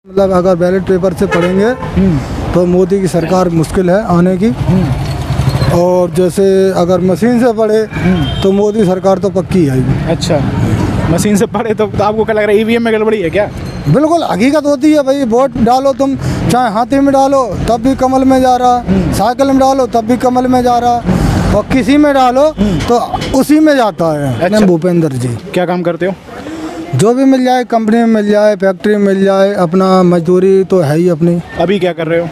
मतलब अगर ballot paper से पढ़ेंगे तो मोदी की सरकार मुश्किल है आने की। और जैसे अगर मशीन से पढ़े तो मोदी सरकार तो पक्की आएगी। अच्छा, मशीन से पढ़े तो आपको क्या लग रहा है, ईवीएम में गड़बड़ी है क्या? बिल्कुल हकीकत होती है भाई। वोट डालो तुम, चाहे हाथी में डालो तब भी कमल में जा रहा, साइकिल में डालो तब भी कमल में जा रहा, और किसी में डालो तो उसी में जाता है। अच्छा। भूपेंद्र जी क्या काम करते हो? जो भी मिल जाए, कंपनी में मिल जाए, फैक्ट्री में मिल जाए, अपना मजदूरी तो है ही अपनी। अभी क्या कर रहे हो?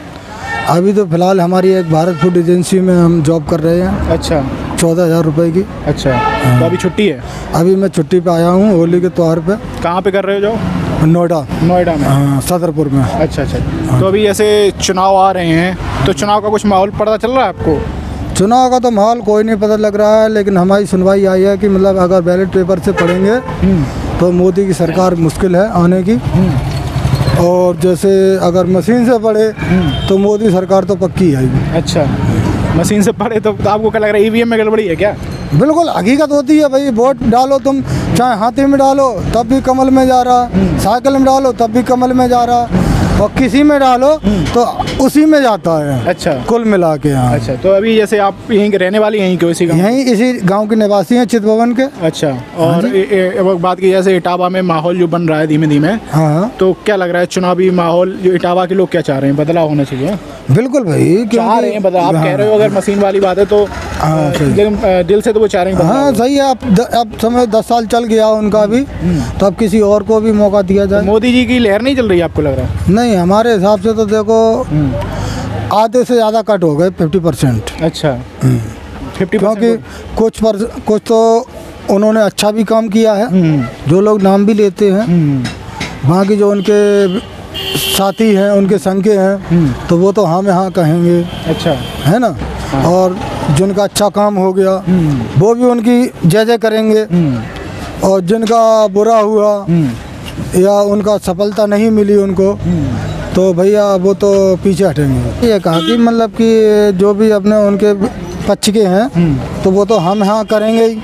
अभी तो फिलहाल हमारी एक भारत फूड एजेंसी में हम जॉब कर रहे हैं। अच्छा, 14,000 रुपये की। अच्छा। तो अभी छुट्टी है? अभी मैं छुट्टी पे आया हूँ होली के त्यौहार पे। कहाँ पे कर रहे हो जॉब? नोएडा में। हाँ, सदरपुर में। अच्छा अच्छा। तो अभी जैसे चुनाव आ रहे हैं तो चुनाव का कुछ माहौल पता चल रहा है आपको? चुनाव का तो माहौल कोई नहीं पता लग रहा है, लेकिन हमारी सुनवाई आई है कि मतलब अगर बैलेट पेपर से पढ़ेंगे तो मोदी की सरकार मुश्किल है आने की। और जैसे अगर मशीन से पढ़े तो मोदी सरकार तो पक्की आएगी। अच्छा, मशीन से पढ़े तो आपको क्या लग रहा है, ईवीएम में गड़बड़ी है क्या? बिल्कुल हकीकत होती है भाई। वोट डालो तुम, चाहे हाथी में डालो तब भी कमल में जा रहा, साइकिल में डालो तब भी कमल में जा रहा, और किसी में डालो तो उसी में जाता है। अच्छा, कुल मिला के। यहाँ अच्छा। तो अभी जैसे आप यहीं के रहने वाली, यहीं के इसी गाँव? यहीं इसी गांव के निवासी हैं, चितभवन के। अच्छा। और अब बात की जैसे इटावा में माहौल जो बन रहा है धीमे धीमे, हाँ, तो क्या लग रहा है चुनावी माहौल जो इटावा के लोग क्या चाह रहे हैं, बदलाव होना चाहिए? बिल्कुल भाई, चाह रहे हैं बदलाव। आप कह रहे हो अगर मशीन वाली बात है तो दिल से तो वो चाह रहे हैं बदलाव। हाँ सही है। अब समय 10 साल चल गया उनका भी, तो अब किसी और को भी मौका दिया जाए। मोदी जी की लहर नहीं चल रही है आपको लग रहा है? नहीं, हमारे हिसाब से तो देखो आधे से ज़्यादा कट हो गए, 50%। अच्छा, 50%। क्योंकि कुछ तो उन्होंने अच्छा भी काम किया है, जो लोग नाम भी लेते हैं। वहाँ की जो उनके साथी हैं, उनके संग के हैं, तो वो तो हाँ में हाँ कहेंगे। अच्छा, है ना। हाँ। और जिनका अच्छा काम हो गया वो भी उनकी जय जय करेंगे, और जिनका बुरा हुआ या उनका सफलता नहीं मिली उनको, तो भैया वो तो पीछे हटेंगे। ये कहा कि मतलब कि जो भी अपने उनके पक्ष के हैं तो वो तो हम हाँ करेंगे ही,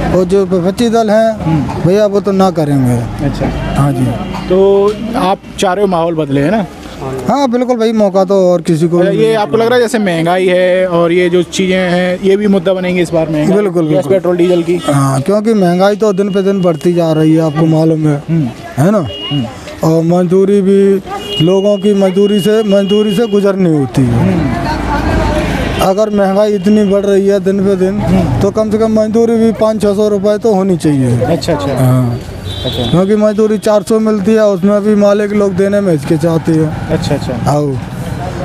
और जो विपक्षी दल हैं भैया वो तो ना करेंगे। अच्छा, हाँ जी। तो आप चाह रहे हो माहौल बदले, है ना? हाँ बिल्कुल भाई, मौका तो और किसी को। ये आपको लग रहा है जैसे महंगाई है और ये जो चीज़ें हैं ये भी मुद्दा बनेंगे इस बार में? बिल्कुल गैस, पेट्रोल, डीजल की। हाँ, क्योंकि महंगाई तो दिन पे दिन बढ़ती जा रही है, आपको मालूम है ना। और मजदूरी भी, लोगों की मजदूरी से गुजरनी होती है। अगर महंगाई इतनी बढ़ रही है दिन पे दिन, तो कम से कम मजदूरी भी 500-600 रुपये तो होनी चाहिए। अच्छा अच्छा। हाँ, अच्छा, क्योंकि मजदूरी 400 मिलती है, उसमें भी मालिक लोग देने में हिचकिचाते हैं। अच्छा अच्छा। आओ,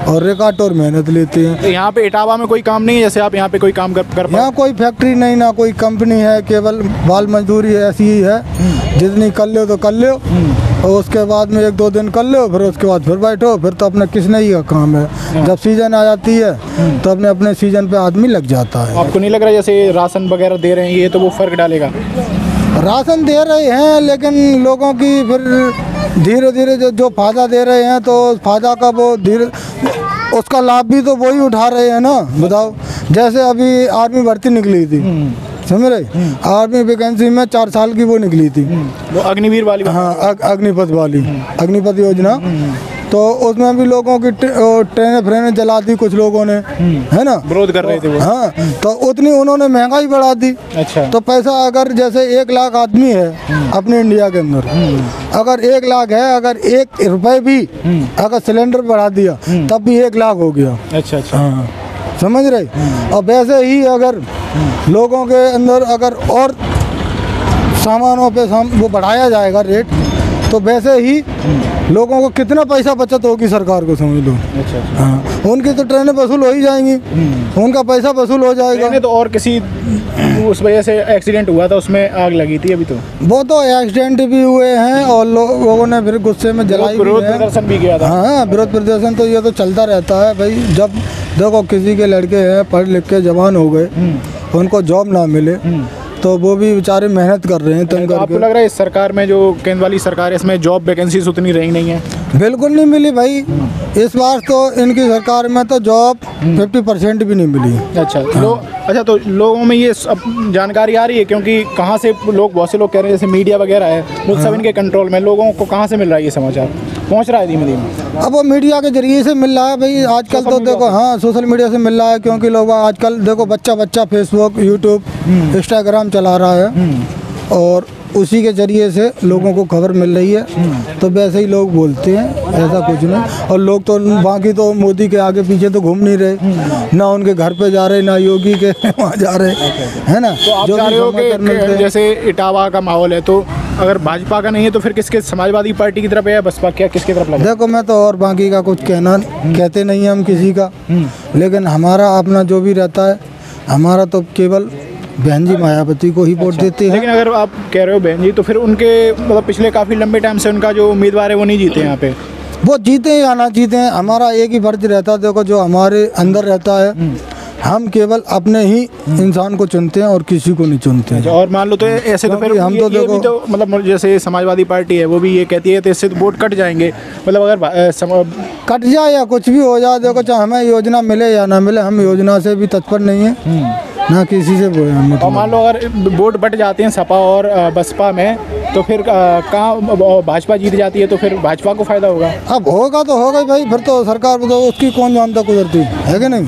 और रिकॉर्ड और मेहनत लेते हैं। तो यहाँ पे इटावा में कोई काम नहीं है जैसे आप यहाँ पे कोई काम कर यहाँ कोई फैक्ट्री नहीं, ना कोई कंपनी है, केवल बाल मजदूरी ऐसी ही है। जितनी कर लो तो कर लो, और उसके बाद में 1-2 दिन कर लो, फिर उसके बाद फिर बैठो, फिर तो अपना किसने ही का काम है। जब सीजन आ जाती है तो अपने सीजन पे आदमी लग जाता है। आपको नहीं लग रहा जैसे राशन वगैरह दे रहे हैं ये तो वो फर्क डालेगा? राशन दे रहे हैं, लेकिन लोगों की फिर धीरे धीरे जो फायदा दे रहे हैं, तो फायदा का वो धीरे उसका लाभ भी तो वही उठा रहे हैं ना। बताओ, जैसे अभी आर्मी भर्ती निकली थी, समझ रहे, आर्मी वैकेंसी में 4 साल की वो निकली थी, वो अग्निवीर वाली। हाँ, अग्निपथ वाली, अग्निपथ योजना। तो उसमें भी लोगों की ट्रेनें फ्रेनें जला दी कुछ लोगों ने, है ना, विरोध कर रहे थे वो। हाँ, तो उतनी उन्होंने महंगाई बढ़ा दी। अच्छा। तो पैसा अगर जैसे 1 लाख आदमी है अपने इंडिया के अंदर, अगर 1 लाख है, अगर 1 रुपये भी अगर सिलेंडर बढ़ा दिया तब भी 1 लाख हो गया। अच्छा अच्छा। हाँ, समझ रहे। और वैसे ही अगर लोगों के अंदर अगर और सामानों पे वो बढ़ाया जाएगा रेट, तो वैसे ही लोगों को कितना पैसा बचत होगी सरकार को, समझ लो। अच्छा अच्छा। हाँ, उनकी तो ट्रेनें वसूल हो ही जाएंगी, उनका पैसा वसूल हो जाएगा। तो और किसी उस वजह से एक्सीडेंट हुआ था, उसमें आग लगी थी अभी तो। वो तो एक्सीडेंट भी हुए हैं, और लोगों ने फिर गुस्से में जलाई, विरोध प्रदर्शन भी किया था। हाँ, विरोध प्रदर्शन तो ये तो चलता रहता है भाई। जब देखो किसी के लड़के हैं पढ़ लिख के जवान हो गए, उनको जॉब ना मिले, तो वो भी बेचारे मेहनत कर रहे हैं। तो आपको लग रहा है इस सरकार में, जो केंद्र वाली सरकार है, इसमें जॉब वैकेंसीज उतनी रही नहीं है? बिल्कुल नहीं मिली भाई। इस बार तो इनकी सरकार में तो जॉब 50% भी नहीं मिली। अच्छा। अच्छा, तो लोगों में ये सब जानकारी आ रही है, क्योंकि कहाँ से लोग, बहुत से लोग कह रहे हैं जैसे मीडिया वगैरह है वो सब इनके कंट्रोल में, लोगों को कहाँ से मिल रहा है ये समाचार? पहुँच रहा है धीमे धीमे? अब वो मीडिया के जरिए से मिल रहा है भाई आजकल, तो देखो हाँ सोशल मीडिया से मिल रहा है, क्योंकि लोग आजकल देखो बच्चा फेसबुक यूट्यूब इंस्टाग्राम चला रहा है और उसी के जरिए से लोगों को खबर मिल रही है, तो वैसे ही लोग बोलते हैं, ऐसा कुछ नहीं। और लोग तो बाकी तो मोदी के आगे पीछे तो घूम नहीं रहे, ना उनके घर पे जा रहे, ना योगी के वहाँ जा रहे, है ना। तो आप चाह रहे हो कि जैसे इटावा का माहौल है, तो अगर भाजपा का नहीं है तो फिर किसके, समाजवादी पार्टी की तरफ है या बसपा, क्या किसकी तरफ लगे? देखो मैं तो और बाकी का कुछ कहते नहीं हम किसी का, लेकिन हमारा अपना जो भी रहता है, हमारा तो केवल बहन जी मायावती को ही वोट देते हैं। लेकिन अगर आप कह रहे हो बहन जी, तो फिर उनके मतलब पिछले काफ़ी लंबे टाइम से उनका जो उम्मीदवार है वो नहीं जीते यहाँ पे। वो जीते या ना जीते, हमारा एक ही फर्ज रहता है, देखो जो हमारे अंदर रहता है, हम केवल अपने ही इंसान को चुनते हैं और किसी को नहीं चुनते हैं। और मान लो तो ऐसे तो फिर हम तो देखो तो मतलब जैसे समाजवादी पार्टी है वो भी ये कहती है तो इससे वोट कट जाएंगे, मतलब अगर कट जाए या कुछ भी हो जाए, देखो चाहे हमें योजना मिले या ना मिले, हम योजना से भी तत्पर नहीं है, ना किसी से वो। और मान लो अगर वोट बट जाते हैं सपा और बसपा में, तो फिर कहाँ भाजपा जीत जाती है, तो फिर भाजपा को फायदा होगा? अब होगा तो होगा भाई, फिर तो सरकार तो उसकी कौन जानता गुजरती है कि नहीं।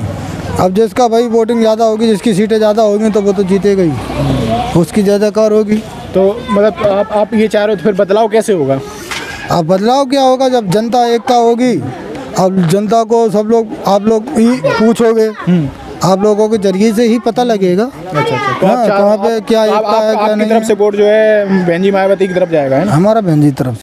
अब जिसका भाई वोटिंग ज़्यादा होगी, जिसकी सीटें ज़्यादा होगी, तो वो तो जीतेगा ही, उसकी ज़्यादाकार होगी। तो मतलब आप ये चाह रहे हो तो फिर बदलाव कैसे होगा? अब बदलाव क्या होगा, जब जनता एकता होगी। अब जनता को सब लोग, आप लोग ही पूछोगे, आप लोगों के जरिए से ही पता लगेगा। अच्छा। तो हाँ, कहाँ पे क्या एकता है क्या नहीं। तरफ से वोट जो है बहन जी मायावती की तरफ जाएगा, है ना? हमारा बहन जी तरफ।